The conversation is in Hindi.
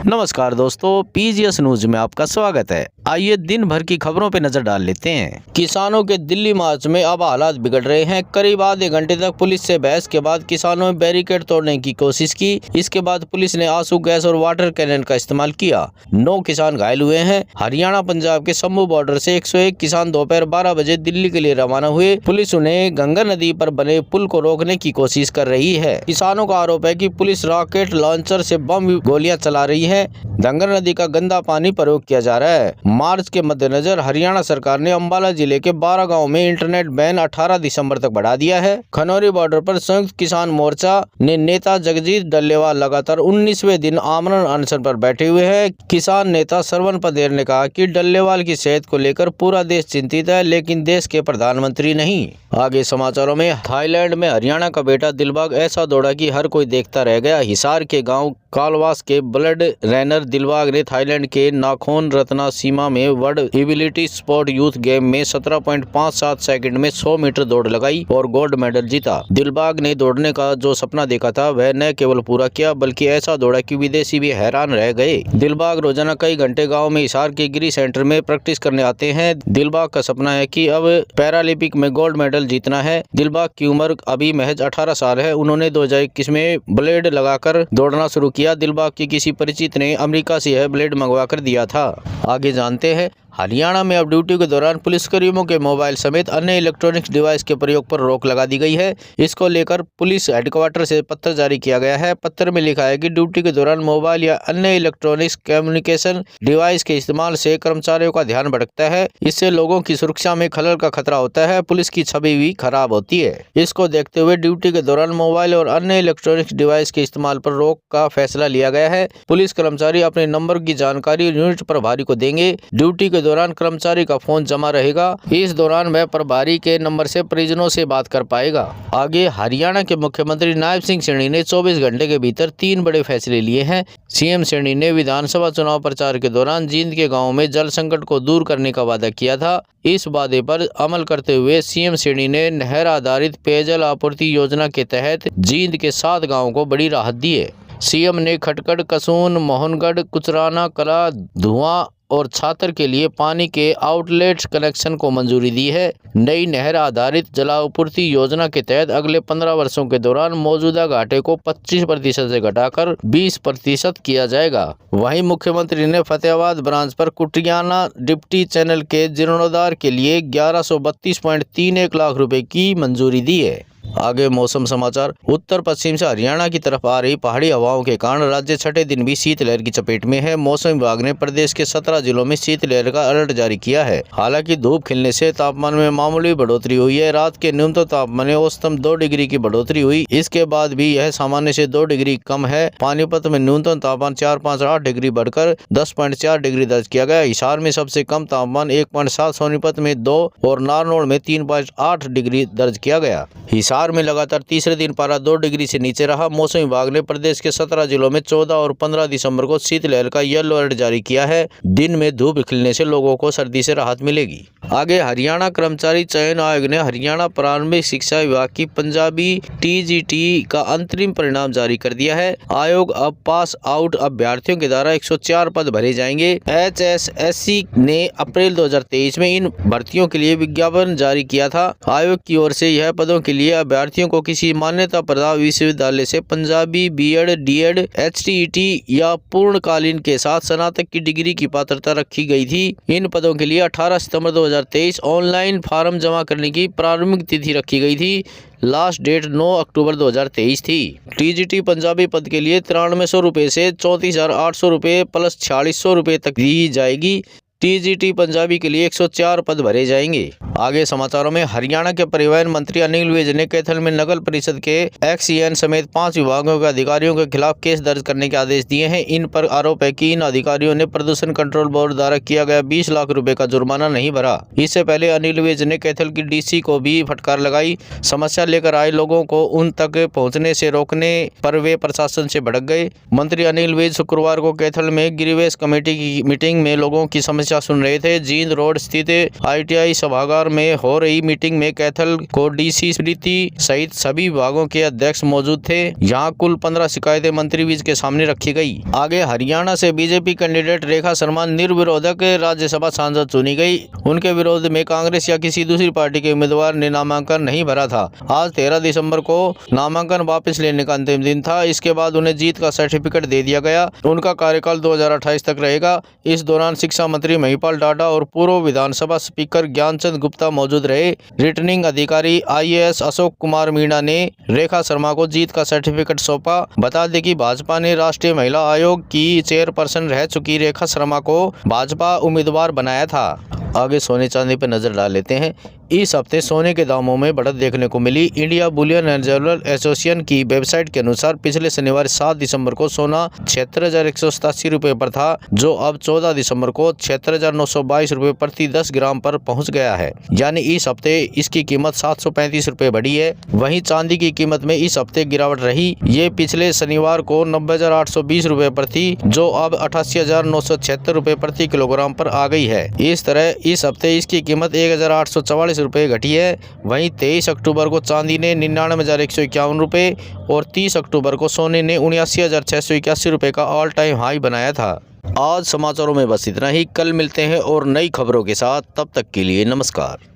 नमस्कार दोस्तों, पीजीएस न्यूज में आपका स्वागत है। आइए दिन भर की खबरों पर नजर डाल लेते हैं। किसानों के दिल्ली मार्च में अब हालात बिगड़ रहे हैं। करीब आधे घंटे तक पुलिस से बहस के बाद किसानों ने बैरिकेड तोड़ने की कोशिश की। इसके बाद पुलिस ने आंसू गैस और वाटर कैनन का इस्तेमाल किया। 9 किसान घायल हुए हैं। हरियाणा पंजाब के शंभू बॉर्डर से 101 किसान दोपहर 12 बजे दिल्ली के लिए रवाना हुए। पुलिस उन्हें गंगा नदी पर बने पुल को रोकने की कोशिश कर रही है। किसानों का आरोप है कि पुलिस रॉकेट लॉन्चर से बम गोलियां चला रही है। गंगा नदी का गंदा पानी प्रयोग किया जा रहा है। मार्च के मद्देनजर हरियाणा सरकार ने अंबाला जिले के 12 गांवों में इंटरनेट बैन 18 दिसंबर तक बढ़ा दिया है। खनौरी बॉर्डर पर संयुक्त किसान मोर्चा ने नेता जगजीत डल्लेवाल लगातार 19वें दिन आमरण अनशन पर बैठे हुए हैं। किसान नेता श्रवण पदेर ने कहा कि डल्लेवाल की सेहत को लेकर पूरा देश चिंतित है, लेकिन देश के प्रधानमंत्री नहीं। आगे समाचारों में, थाईलैंड में हरियाणा का बेटा दिलबाग ऐसा दौड़ा कि हर कोई देखता रह गया। हिसार के गांव कालवास के ब्लड रनर दिलबाग ने थाईलैंड के नाखोन रत्ना सीमा में world ability sport youth game में 17.57 सेकंड में 100 मीटर दौड़ लगाई और गोल्ड मेडल जीता। दिलबाग ने दौड़ने का जो सपना देखा था वह न केवल पूरा किया, बल्कि ऐसा दौड़ा कि विदेशी भी हैरान रह गए। दिलबाग रोजाना कई घंटे गाँव में हिसार के गिरी सेंटर में प्रैक्टिस करने आते हैं। दिलबाग का सपना है कि अब पैरालंपिक में गोल्ड मेडल जीतना है। दिलबाग की उम्र अभी महज 18 साल है। उन्होंने 2021 में ब्लेड लगाकर दौड़ना शुरू किया। दिलबाग के किसी परिचित ने अमेरिका से यह ब्लेड मंगवा कर दिया था। आगे जानते हैं। हरियाणा में अब ड्यूटी के दौरान पुलिसकर्मियों के मोबाइल समेत अन्य इलेक्ट्रॉनिक्स डिवाइस के प्रयोग पर रोक लगा दी गई है। इसको लेकर पुलिस हेडक्वार्टर से पत्र जारी किया गया है। पत्र में लिखा है कि ड्यूटी के दौरान मोबाइल या अन्य इलेक्ट्रॉनिक्स कम्युनिकेशन डिवाइस के इस्तेमाल से कर्मचारियों का ध्यान भटकता है। इससे लोगों की सुरक्षा में खलल का खतरा होता है। पुलिस की छवि भी खराब होती है। इसको देखते हुए ड्यूटी के दौरान मोबाइल और अन्य इलेक्ट्रॉनिक्स डिवाइस के इस्तेमाल पर रोक का फैसला लिया गया है। पुलिस कर्मचारी अपने नंबर की जानकारी यूनिट प्रभारी को देंगे। ड्यूटी के दौरान कर्मचारी का फोन जमा रहेगा। इस दौरान वह प्रभारी के नंबर से परिजनों से बात कर पाएगा। आगे, हरियाणा के मुख्यमंत्री नायब सिंह सैनी ने 24 घंटे के भीतर 3 बड़े फैसले लिए हैं। सीएम सैनी ने विधानसभा चुनाव प्रचार के दौरान जींद के गांवों में जल संकट को दूर करने का वादा किया था। इस वादे पर अमल करते हुए सीएम सैनी ने नहर आधारित पेयजल आपूर्ति योजना के तहत जींद के 7 गाँवों को बड़ी राहत दी है। सीएम ने खटकड़, कसून, मोहनगढ़, कुचराना कला, धुआं और छात्र के लिए पानी के आउटलेट कनेक्शन को मंजूरी दी है। नई नहर आधारित जलापूर्ति योजना के तहत अगले 15 वर्षों के दौरान मौजूदा घाटे को 25% से घटाकर 20% किया जाएगा। वहीं मुख्यमंत्री ने फतेहाबाद ब्रांच पर कुटियाना डिप्टी चैनल के जीर्णोद्धार के लिए 1132.31 लाख रुपए की मंजूरी दी है। आगे मौसम समाचार। उत्तर पश्चिम से हरियाणा की तरफ आ रही पहाड़ी हवाओं के कारण राज्य छठे दिन भी शीतलहर की चपेट में है। मौसम विभाग ने प्रदेश के 17 जिलों में शीतलहर का अलर्ट जारी किया है। हालांकि धूप खिलने से तापमान में मामूली बढ़ोतरी हुई है। रात के न्यूनतम तापमान में औसतन 2 डिग्री की बढ़ोतरी हुई। इसके बाद भी यह सामान्य से 2 डिग्री कम है। पानीपत में न्यूनतम तापमान 4.58 डिग्री बढ़कर 10.4 डिग्री दर्ज किया गया। हिसार में सबसे कम तापमान 1.7, सोनीपत में 2 और नारनौल में 3.8 डिग्री दर्ज किया गया। हिसार में लगातार तीसरे दिन पारा 2 डिग्री से नीचे रहा। मौसम विभाग ने प्रदेश के 17 जिलों में 14 और 15 दिसंबर को शीतलहर का येलो अलर्ट जारी किया है। दिन में धूप खिलने से लोगों को सर्दी से राहत मिलेगी। आगे, हरियाणा कर्मचारी चयन आयोग ने हरियाणा प्रारंभिक शिक्षा विभाग की पंजाबी टीजीटी का अंतरिम परिणाम जारी कर दिया है। आयोग अब पास आउट अभ्यर्थियों के द्वारा 104 पद भरे जाएंगे। HSSC ने अप्रैल 2023 में इन भर्तियों के लिए विज्ञापन जारी किया था। आयोग की ओर से यह पदों के लिए अभ्यर्थियों को किसी मान्यता प्राप्त विश्वविद्यालय से पंजाबी बीएड, डीएड, HTET या पूर्णकालीन के साथ स्नातक की डिग्री की पात्रता रखी गई थी। इन पदों के लिए 18 सितंबर 2023 ऑनलाइन फॉर्म जमा करने की प्रारंभिक तिथि रखी गई थी। लास्ट डेट 9 अक्टूबर 2023 थी। टीजीटी पंजाबी पद के लिए 9300 रुपये से 34,800 रुपये प्लस 4600 रुपये तक दी जाएगी। टीजीटी पंजाबी के लिए 104 पद भरे जाएंगे। आगे समाचारों में, हरियाणा के परिवहन मंत्री अनिल विज ने कैथल में नगर परिषद के एक्सीएन समेत 5 विभागों के अधिकारियों के खिलाफ केस दर्ज करने के आदेश दिए हैं। इन पर आरोप है कि इन अधिकारियों ने प्रदूषण कंट्रोल बोर्ड द्वारा किया गया 20 लाख रुपए का जुर्माना नहीं भरा। इससे पहले अनिल विज ने कैथल की डीसी को भी फटकार लगाई। समस्या लेकर आए लोगों को उन तक पहुँचने से रोकने पर वे प्रशासन से भड़क गए। मंत्री अनिल विज शुक्रवार को कैथल में गिरिवेश कमेटी की मीटिंग में लोगों की समस्या चर्चा सुन रहे थे। जींद रोड स्थित ITI सभागार में हो रही मीटिंग में कैथल को DC स्मृति सहित सभी विभागों के अध्यक्ष मौजूद थे। यहाँ कुल 15 शिकायतें मंत्री विज के सामने रखी गई। आगे हरियाणा से बीजेपी कैंडिडेट रेखा शर्मा निर्विरोधक राज्यसभा सांसद चुनी गई। उनके विरोध में कांग्रेस या किसी दूसरी पार्टी के उम्मीदवार ने नामांकन नहीं भरा था। आज 13 दिसंबर को नामांकन वापस लेने का अंतिम दिन था। इसके बाद उन्हें जीत का सर्टिफिकेट दे दिया गया। उनका कार्यकाल 2028 तक रहेगा। इस दौरान शिक्षा मंत्री महिपाल डाडा और पूर्व विधानसभा स्पीकर ज्ञानचंद गुप्ता मौजूद रहे। रिटर्निंग अधिकारी IAS अशोक कुमार मीणा ने रेखा शर्मा को जीत का सर्टिफिकेट सौंपा। बता दें कि भाजपा ने राष्ट्रीय महिला आयोग की चेयरपर्सन रह चुकी रेखा शर्मा को भाजपा उम्मीदवार बनाया था। आगे सोने चांदी पर नजर डाल लेते हैं। इस हफ्ते सोने के दामों में बढ़त देखने को मिली। India bullion and jeweller association की वेबसाइट के अनुसार पिछले शनिवार 7 दिसंबर को सोना 76,187 रुपये पर था, जो अब 14 दिसंबर को 76,922 रुपये प्रति 10 ग्राम पर पहुंच गया है। यानी इस हफ्ते इसकी कीमत 735 रुपये बढ़ी है। वहीं चांदी की कीमत में इस हफ्ते गिरावट रही। ये पिछले शनिवार को 90,820 रुपये पर थी, जो अब 88,976 रुपये प्रति किलोग्राम पर आ गई है। इस तरह इस हफ्ते इसकी कीमत 1,844 रुपये घटी है। वहीं 23 अक्टूबर को चांदी ने 99,151 रुपये और 30 अक्टूबर को सोने ने 79,681 रुपये का ऑल टाइम हाई बनाया था। आज समाचारों में बस इतना ही। कल मिलते हैं और नई खबरों के साथ। तब तक के लिए नमस्कार।